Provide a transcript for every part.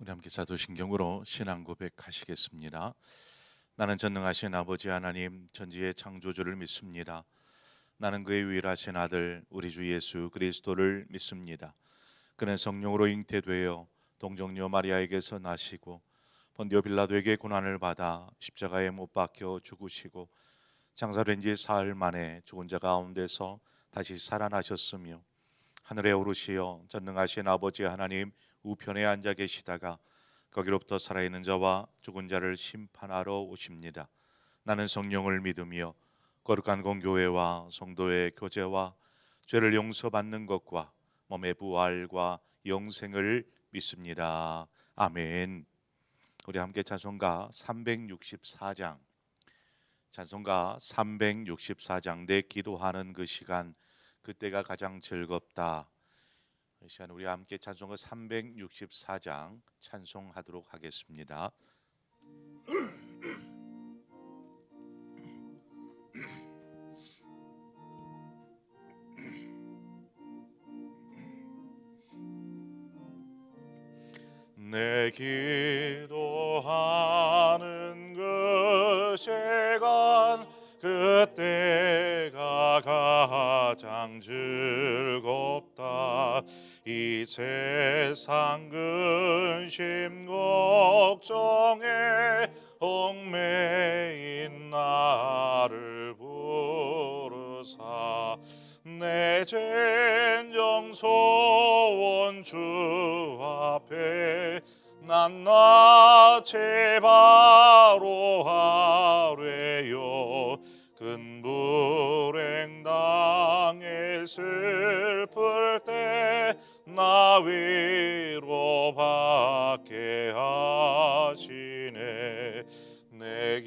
우리 함께 사도신경으로 신앙 고백하시겠습니다. 나는 전능하신 아버지 하나님 천지의 창조주를 믿습니다. 나는 그의 유일하신 아들 우리 주 예수 그리스도를 믿습니다. 그는 성령으로 잉태되어 동정녀 마리아에게서 나시고 본디오 빌라도에게 고난을 받아 십자가에 못 박혀 죽으시고 장사된 지 사흘 만에 죽은 자 가운데서 다시 살아나셨으며 하늘에 오르시어 전능하신 아버지 하나님 우편에 앉아 계시다가 거기로부터 살아있는 자와 죽은 자를 심판하러 오십니다. 나는 성령을 믿으며 거룩한 공교회와 성도의 교제와 죄를 용서받는 것과 몸의 부활과 영생을 믿습니다. 아멘. 우리 함께 찬송가 364장 찬송가 364장 내 기도하는 그 시간 그때가 가장 즐겁다. 이 시간 우리 함께 찬송가 364장 찬송하도록 하겠습니다. 내 기도하는 그 시간 그때가 가장 즐겁다. 이 세상 근심 걱정에 얽매인 나를 부르사 내 진정 소원 주 앞에 낱낱이 바로 하래요. 큰 불행 당해 슬플 때 나 위로받게 하시네. 내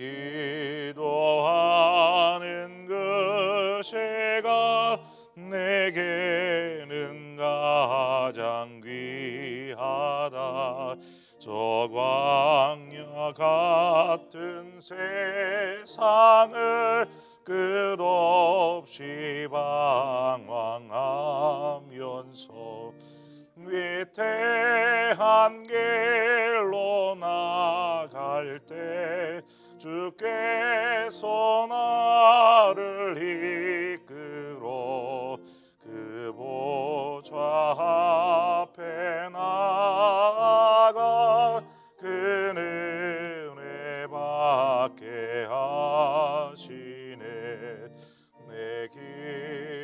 기도하는 그 시간 내게는 가장 귀하다. 저 광야 같은 세상을 끝없이 방황하면서 위태한 길로 나갈 때 주께서 나를 이끌어 그 보좌 앞에 나아가 그 은혜 받게 하시네. 내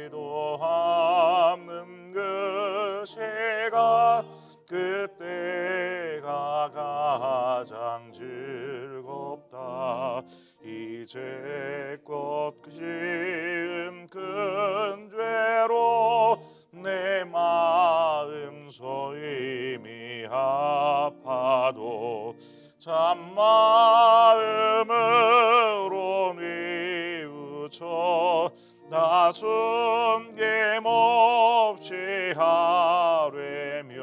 기도하는 그 시간 그때가 가장 즐겁다. 이제껏 지은 큰 죄로 내 마음 소임이 아파도 참마음으로 뉘우쳐 나 숨김없이 하뢰며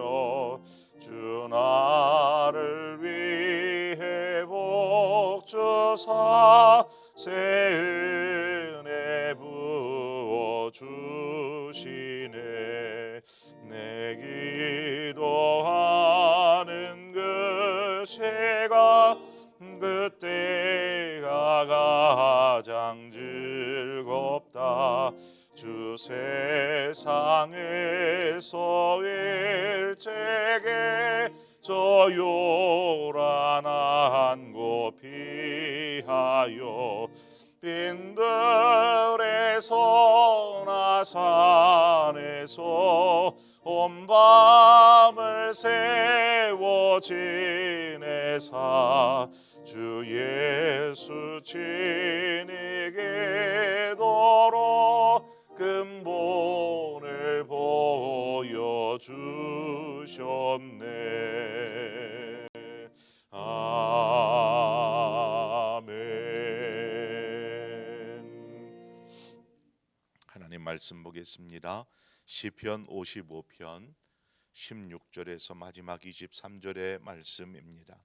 주 나를 위해 복 주사 새 은혜 부어 주시네. 내 기도하는 그 시간 그때가 가장 즐겁다. 주 세상에서 일찍이 저 요란한 곳 피하여 빈들에서나 산에서 온 밤을 세워 지내사 주 예수 친히 기도로 근본을 보여주셨네. 아멘. 하나님 말씀 보겠습니다. 시편 55편 16절에서 마지막 23절의 말씀입니다.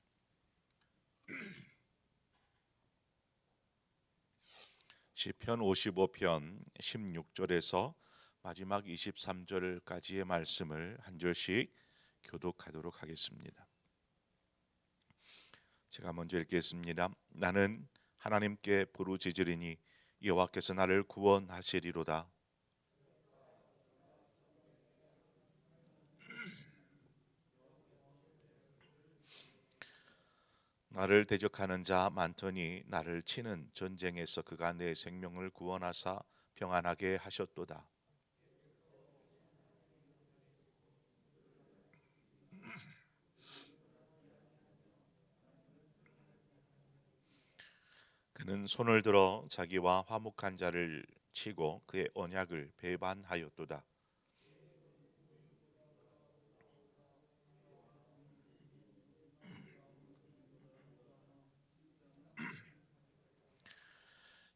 시편 55편 16절에서 마지막 23절까지의 말씀을 한 절씩 교독하도록 하겠습니다. 제가 먼저 읽겠습니다. 나는 하나님께 부르짖으리니 여호와께서 나를 구원하시리로다. 나를 대적하는 자 많더니 나를 치는 전쟁에서 그가 내 생명을 구원하사 평안하게 하셨도다. 그는 손을 들어 자기와 화목한 자를 치고 그의 언약을 배반하였도다.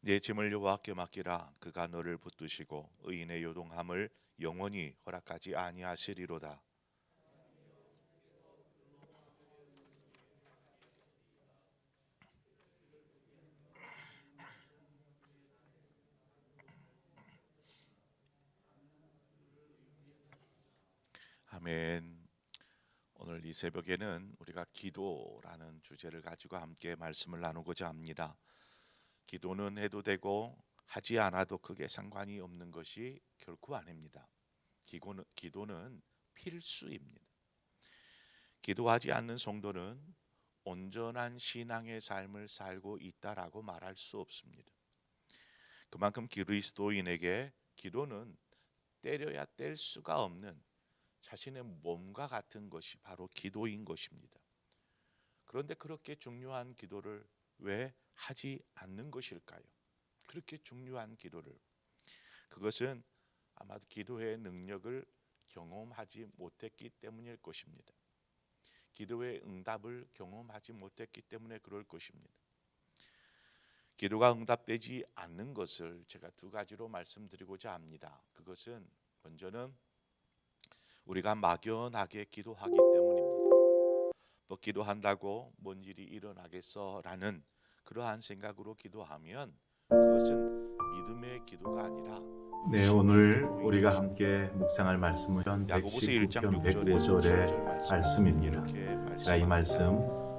내 짐을 여호와께 맡기라. 그가 너를 붙드시고 의인의 요동함을 영원히 허락하지 아니하시리로다. 아멘. 오늘 이 새벽에는 우리가 기도라는 주제를 가지고 함께 말씀을 나누고자 합니다. 기도는 해도 되고 하지 않아도 크게 상관이 없는 것이 결코 아닙니다. 기도는 필수입니다. 기도하지 않는 성도는 온전한 신앙의 삶을 살고 있다라고 말할 수 없습니다. 그만큼 그리스도인에게 기도는 때려야 뗄 수가 없는 자신의 몸과 같은 것이 바로 기도인 것입니다. 그런데 그렇게 중요한 기도를 왜 하지 않는 것일까요? 그렇게 중요한 기도를. 그것은 아마도 기도의 능력을 경험하지 못했기 때문일 것입니다. 기도의 응답을 경험하지 못했기 때문에 그럴 것입니다. 기도가 응답되지 않는 것을 제가 두 가지로 말씀드리고자 합니다. 그것은 먼저는 우리가 막연하게 기도하기 때문입니다. 뭐 기도한다고 뭔 일이 일어나겠어라는 그러한 생각으로 기도하면 그것은 믿음의 기도가 아니라 네, 오늘 우리가 함께 묵상할 말씀은 야고보서 1장 119편 6절에서 7절 105절의 말씀입니다. 이렇게 자, 이 말씀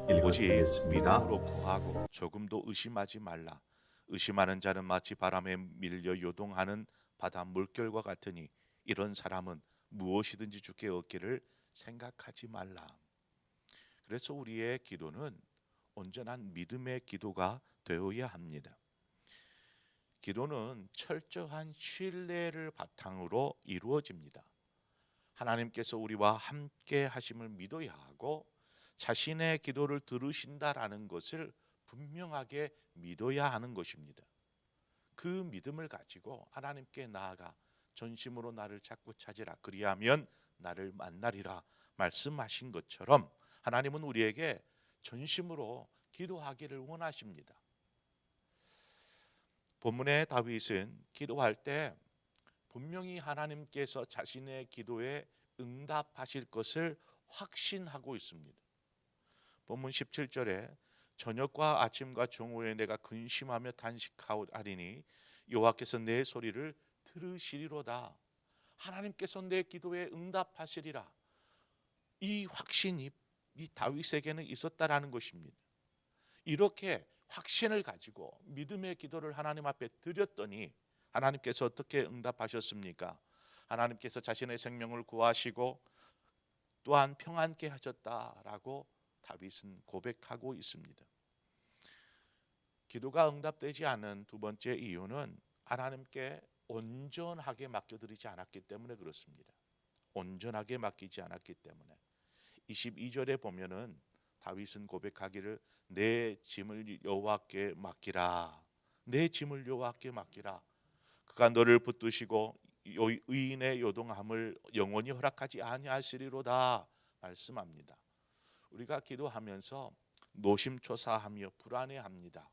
오직 읽어드리겠습니다. 믿음으로 구하고 조금도 의심하지 말라. 의심하는 자는 마치 바람에 밀려 요동하는 바다 물결과 같으니 이런 사람은 무엇이든지 주께 얻기를 생각하지 말라. 그래서 우리의 기도는 온전한 믿음의 기도가 되어야 합니다. 기도는 철저한 신뢰를 바탕으로 이루어집니다. 하나님께서 우리와 함께 하심을 믿어야 하고 자신의 기도를 들으신다라는 것을 분명하게 믿어야 하는 것입니다. 그 믿음을 가지고 하나님께 나아가 전심으로 나를 자꾸 찾으라. 그리하면 나를 만나리라 말씀하신 것처럼 하나님은 우리에게 전심으로 기도하기를 원하십니다. 본문의 다윗은 기도할 때 분명히 하나님께서 자신의 기도에 응답하실 것을 확신하고 있습니다. 본문 17절에 저녁과 아침과 정오에 내가 근심하며 탄식하리니 여호와께서 내 소리를 들으시리로다. 하나님께서 내 기도에 응답하시리라. 이 확신이 이 다윗에게는 있었다라는 것입니다. 이렇게 확신을 가지고 믿음의 기도를 하나님 앞에 드렸더니 하나님께서 어떻게 응답하셨습니까? 하나님께서 자신의 생명을 구하시고 또한 평안케 하셨다라고 다윗은 고백하고 있습니다. 기도가 응답되지 않은 두 번째 이유는 하나님께 온전하게 맡겨드리지 않았기 때문에 그렇습니다. 온전하게 맡기지 않았기 때문에 22절에 보면은 다윗은 고백하기를 내 짐을 여호와께 맡기라. 내 짐을 여호와께 맡기라. 그가 너를 붙드시고 의인의 요동함을 영원히 허락하지 아니하시리로다 말씀합니다. 우리가 기도하면서 노심초사하며 불안해합니다.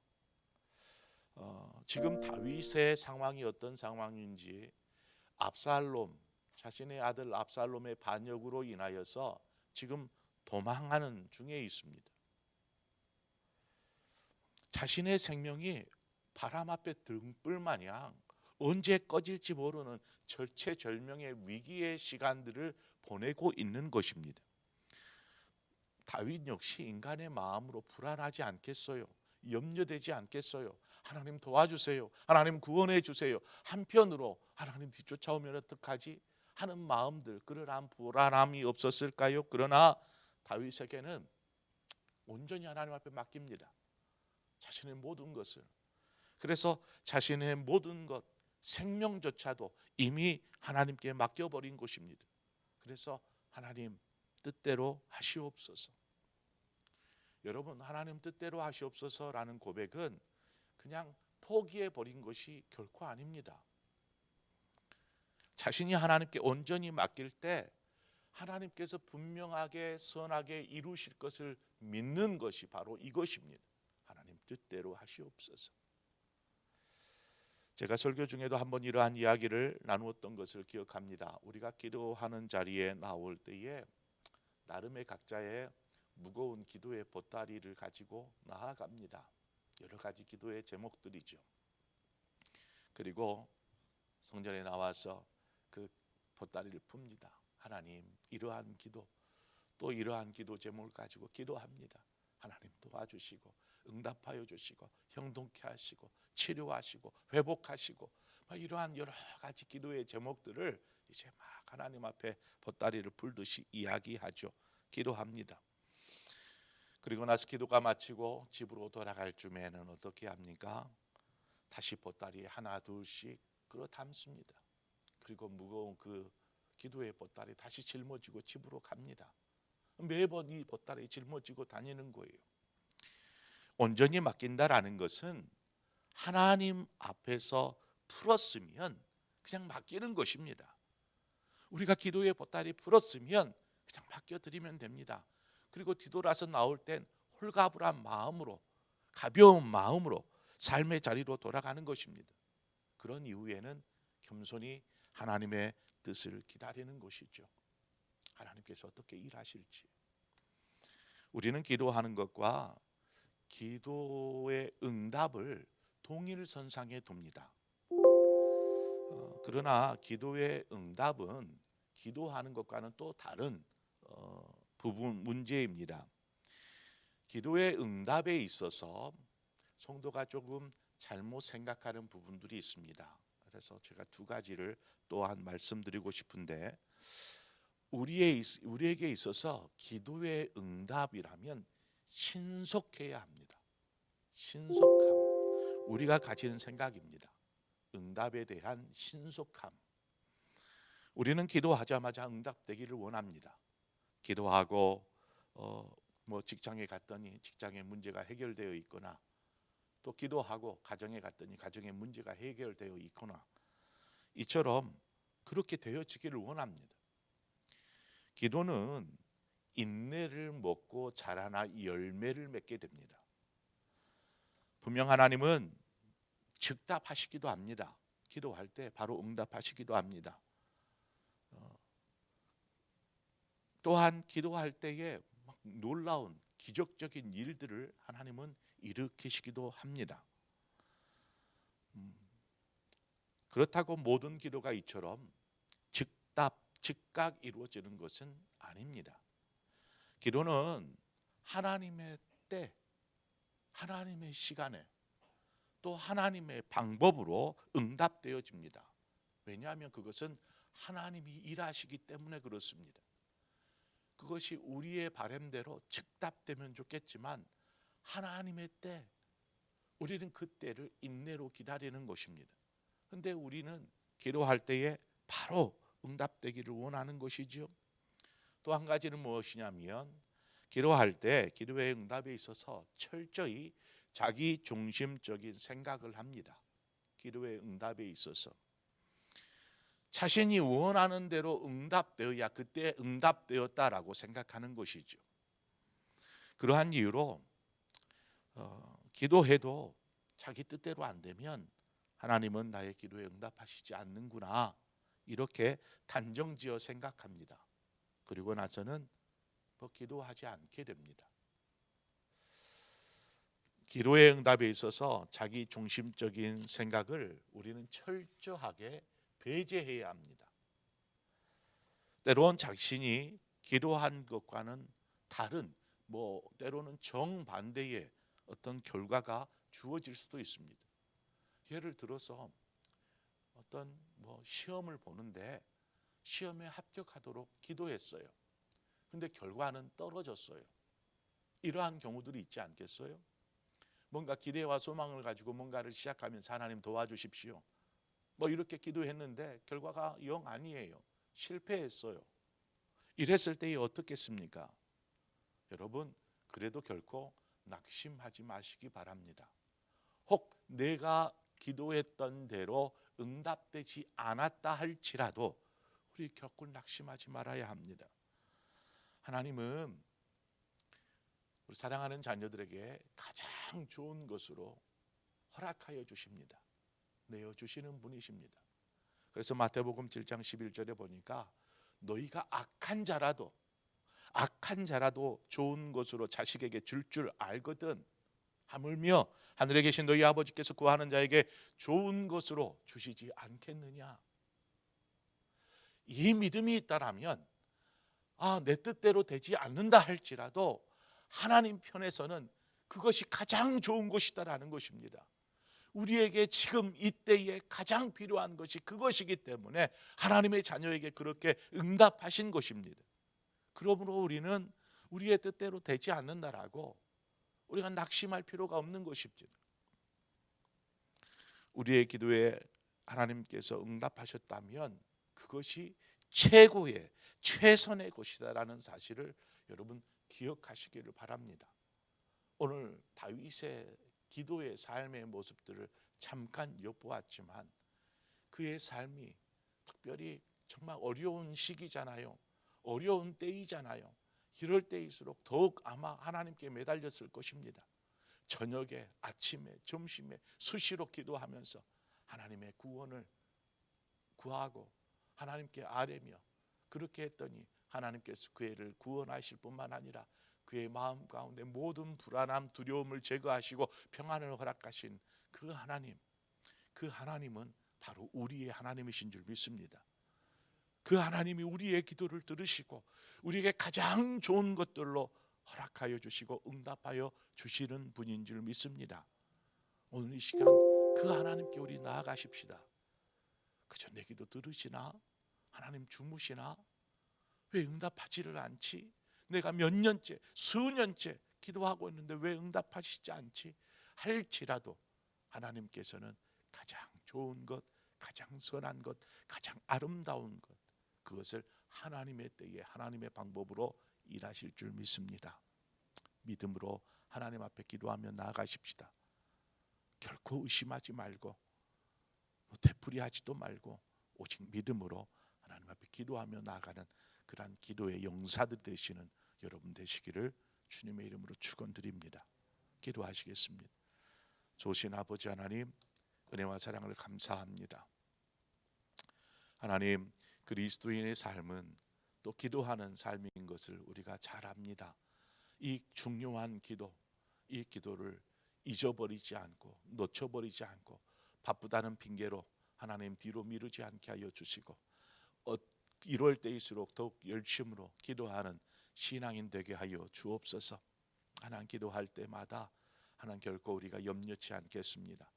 지금 다윗의 상황이 어떤 상황인지 압살롬 자신의 아들 압살롬의 반역으로 인하여서 지금 도망하는 중에 있습니다. 자신의 생명이 바람 앞에 등불 마냥 언제 꺼질지 모르는 절체절명의 위기의 시간들을 보내고 있는 것입니다. 다윗 역시 인간의 마음으로 불안하지 않겠어요? 염려되지 않겠어요? 하나님 도와주세요. 하나님 구원해 주세요. 한편으로 하나님 뒤쫓아오면 어떡하지? 하는 마음들, 그러한 불안함이 없었을까요? 그러나 다윗에게는 온전히 하나님 앞에 맡깁니다. 자신의 모든 것을. 그래서 자신의 모든 것, 생명조차도 이미 하나님께 맡겨버린 것입니다. 그래서 하나님 뜻대로 하시옵소서. 여러분, 하나님 뜻대로 하시옵소서라는 고백은 그냥 포기해버린 것이 결코 아닙니다. 자신이 하나님께 온전히 맡길 때 하나님께서 분명하게 선하게 이루실 것을 믿는 것이 바로 이것입니다. 하나님 뜻대로 하시옵소서. 제가 설교 중에도 한번 이러한 이야기를 나누었던 것을 기억합니다. 우리가 기도하는 자리에 나올 때에 나름의 각자의 무거운 기도의 보따리를 가지고 나아갑니다. 여러 가지 기도의 제목들이죠. 그리고 성전에 나와서 그 보따리를 풉니다. 하나님, 이러한 기도, 또 이러한 기도 제목을 가지고 기도합니다. 하나님 도와주시고 응답하여 주시고 형통케 하시고 치료하시고 회복하시고 이러한 여러 가지 기도의 제목들을 이제 막 하나님 앞에 보따리를 풀듯이 이야기하죠. 기도합니다. 그리고 나서 기도가 마치고 집으로 돌아갈 쯤에는 어떻게 합니까? 다시 보따리에 하나 둘씩 끌어 담습니다. 그리고 무거운 그 기도의 보따리 다시 짊어지고 집으로 갑니다. 매번 이 보따리 짊어지고 다니는 거예요. 온전히 맡긴다라는 것은 하나님 앞에서 풀었으면 그냥 맡기는 것입니다. 우리가 기도의 보따리 풀었으면 그냥 맡겨드리면 됩니다. 그리고 뒤돌아서 나올 땐 홀가분한 마음으로, 가벼운 마음으로 삶의 자리로 돌아가는 것입니다. 그런 이후에는 겸손히 하나님의 뜻을 기다리는 것이죠. 하나님께서 어떻게 일하실지. 우리는 기도하는 것과 기도의 응답을 동일선상에 둡니다. 그러나 기도의 응답은 기도하는 것과는 또 다른 부분 문제입니다. 기도의 응답에 있어서 성도가 조금 잘못 생각하는 부분들이 있습니다. 그래서 제가 두 가지를 또한 말씀드리고 싶은데, 우리에게 있어서 기도의 응답이라면 신속해야 합니다. 신속함, 우리가 가지는 생각입니다. 응답에 대한 신속함. 우리는 기도하자마자 응답되기를 원합니다. 기도하고 직장에 갔더니 직장의 문제가 해결되어 있거나, 또 기도하고 가정에 갔더니 가정의 문제가 해결되어 있거나, 이처럼 그렇게 되어지기를 원합니다. 기도는 인내를 먹고 자라나 열매를 맺게 됩니다. 분명 하나님은 즉답하시기도 합니다. 기도할 때 바로 응답하시기도 합니다. 또한 기도할 때에 막 놀라운 기적적인 일들을 하나님은 일으키시기도 합니다. 그렇다고 모든 기도가 이처럼 즉각 이루어지는 것은 아닙니다. 기도는 하나님의 때, 하나님의 시간에, 또 하나님의 방법으로 응답되어집니다. 왜냐하면 그것은 하나님이 일하시기 때문에 그렇습니다. 그것이 우리의 바람대로 즉답되면 좋겠지만 하나님의 때, 우리는 그 때를 인내로 기다리는 것입니다. 그런데 우리는 기도할 때에 바로 응답되기를 원하는 것이죠. 또 한 가지는 무엇이냐면, 기도할 때 기도의 응답에 있어서 철저히 자기 중심적인 생각을 합니다. 기도의 응답에 있어서 자신이 원하는 대로 응답되어야 그때 응답되었다라고 생각하는 것이죠. 그러한 이유로 기도해도 자기 뜻대로 안 되면 하나님은 나의 기도에 응답하시지 않는구나, 이렇게 단정지어 생각합니다. 그리고 나서는 더 기도하지 않게 됩니다. 기도의 응답에 있어서 자기 중심적인 생각을 우리는 철저하게 배제해야 합니다. 때론 자신이 기도한 것과는 다른 뭐 때로는 정반대의 어떤 결과가 주어질 수도 있습니다. 예를 들어서 어떤 뭐 시험을 보는데 시험에 합격하도록 기도했어요. 근데 결과는 떨어졌어요. 이러한 경우들이 있지 않겠어요? 뭔가 기대와 소망을 가지고 뭔가를 시작하면서 하나님 도와주십시오, 뭐 이렇게 기도했는데 결과가 영 아니에요. 실패했어요. 이랬을 때에 어떻겠습니까? 여러분, 그래도 결코 낙심하지 마시기 바랍니다. 혹 내가 기도했던 대로 응답되지 않았다 할지라도 우리 결코 낙심하지 말아야 합니다. 하나님은 우리 사랑하는 자녀들에게 가장 좋은 것으로 허락하여 주십니다. 내어주시는 분이십니다. 그래서 마태복음 7장 11절에 보니까 너희가 악한 자라도 좋은 것으로 자식에게 줄 알거든 하물며 하늘에 계신 너희 아버지께서 구하는 자에게 좋은 것으로 주시지 않겠느냐. 이 믿음이 있다라면 내 뜻대로 되지 않는다 할지라도 하나님 편에서는 그것이 가장 좋은 것이다라는 것입니다. 우리에게 지금 이때에 가장 필요한 것이 그것이기 때문에 하나님의 자녀에게 그렇게 응답하신 것입니다. 그러므로 우리는 우리의 뜻대로 되지 않는다라고 우리가 낙심할 필요가 없는 것입니다. 우리의 기도에 하나님께서 응답하셨다면 그것이 최고의 최선의 것이다라는 사실을 여러분 기억하시기를 바랍니다. 오늘 다윗의 기도의 삶의 모습들을 잠깐 엿보았지만 그의 삶이 특별히 정말 어려운 시기잖아요. 어려운 때이잖아요. 이럴 때일수록 더욱 아마 하나님께 매달렸을 것입니다. 저녁에, 아침에, 점심에 수시로 기도하면서 하나님의 구원을 구하고 하나님께 아뢰며 그렇게 했더니 하나님께서 그를 구원하실 뿐만 아니라 그의 마음 가운데 모든 불안함, 두려움을 제거하시고 평안을 허락하신 그 하나님, 그 하나님은 바로 우리의 하나님이신 줄 믿습니다. 그 하나님이 우리의 기도를 들으시고 우리에게 가장 좋은 것들로 허락하여 주시고 응답하여 주시는 분인 줄 믿습니다. 오늘 이 시간 그 하나님께 우리 나아가십시다. 그저 내 기도 들으시나? 하나님 주무시나? 왜 응답하지를 않지? 내가 몇 년째, 수년째 기도하고 있는데 왜 응답하시지 않지? 할지라도 하나님께서는 가장 좋은 것, 가장 선한 것, 가장 아름다운 것, 그것을 하나님의 때에 하나님의 방법으로 일하실 줄 믿습니다. 믿음으로 하나님 앞에 기도하며 나아가십시다. 결코 의심하지 말고 되풀이하지도 말고 오직 믿음으로 하나님 앞에 기도하며 나아가는 그러한 기도의 용사들 되시는 여러분 되시기를 주님의 이름으로 축원드립니다. 기도하시겠습니다. 좋으신 아버지 하나님, 은혜와 사랑을 감사합니다. 하나님, 그리스도인의 삶은 또 기도하는 삶인 것을 우리가 잘 압니다. 이 중요한 기도, 이 기도를 잊어버리지 않고 놓쳐버리지 않고 바쁘다는 핑계로 하나님 뒤로 미루지 않게 하여 주시고 이럴 때일수록 더욱 열심으로 기도하는 신앙인 되게 하여 주옵소서. 하나님 기도할 때마다 하나님 결코 우리가 염려치 않겠습니다.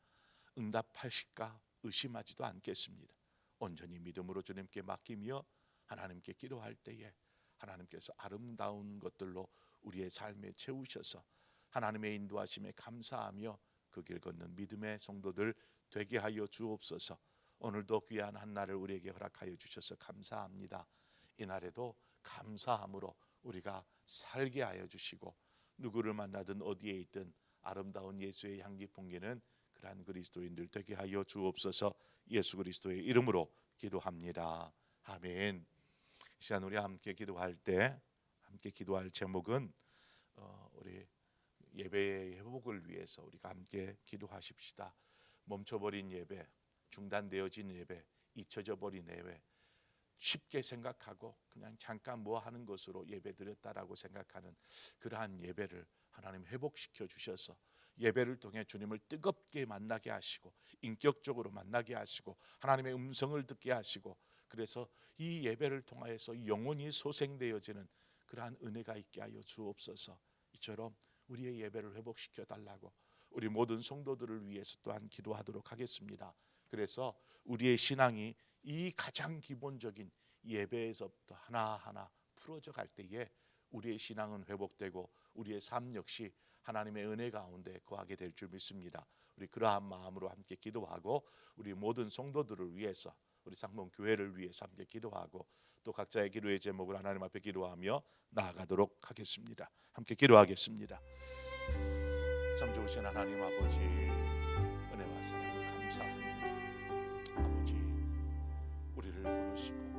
응답하실까 의심하지도 않겠습니다. 온전히 믿음으로 주님께 맡기며 하나님께 기도할 때에 하나님께서 아름다운 것들로 우리의 삶에 채우셔서 하나님의 인도하심에 감사하며 그 길 걷는 믿음의 성도들 되게 하여 주옵소서. 오늘도 귀한 한 날을 우리에게 허락하여 주셔서 감사합니다. 이날에도 감사함으로 우리가 살게 하여 주시고 누구를 만나든 어디에 있든 아름다운 예수의 향기 풍기는 그러한 그리스도인들 되게 하여 주옵소서. 예수 그리스도의 이름으로 기도합니다. 아멘. 이 시간 우리 함께 기도할 때 함께 기도할 제목은 우리 예배의 회복을 위해서 우리가 함께 기도하십시다. 멈춰버린 예배, 중단되어진 예배, 잊혀져 버린 예배, 쉽게 생각하고 그냥 잠깐 뭐 하는 것으로 예배 드렸다라고 생각하는 그러한 예배를 하나님 회복시켜 주셔서 예배를 통해 주님을 뜨겁게 만나게 하시고 인격적으로 만나게 하시고 하나님의 음성을 듣게 하시고 그래서 이 예배를 통하여서 영혼이 소생되어지는 그러한 은혜가 있게 하여 주옵소서. 이처럼 우리의 예배를 회복시켜 달라고 우리 모든 성도들을 위해서 또한 기도하도록 하겠습니다. 그래서 우리의 신앙이 이 가장 기본적인 예배에서부터 하나하나 풀어져 갈 때에 우리의 신앙은 회복되고 우리의 삶 역시 하나님의 은혜 가운데 거하게 될 줄 믿습니다. 우리 그러한 마음으로 함께 기도하고 우리 모든 성도들을 위해서 우리 상봉 교회를 위해서 함께 기도하고 또 각자의 기도의 제목을 하나님 앞에 기도하며 나아가도록 하겠습니다. 함께 기도하겠습니다. 참 좋으신 하나님 아버지, 은혜와 사랑을 감사합니다. 아버지, 우리를 부르시고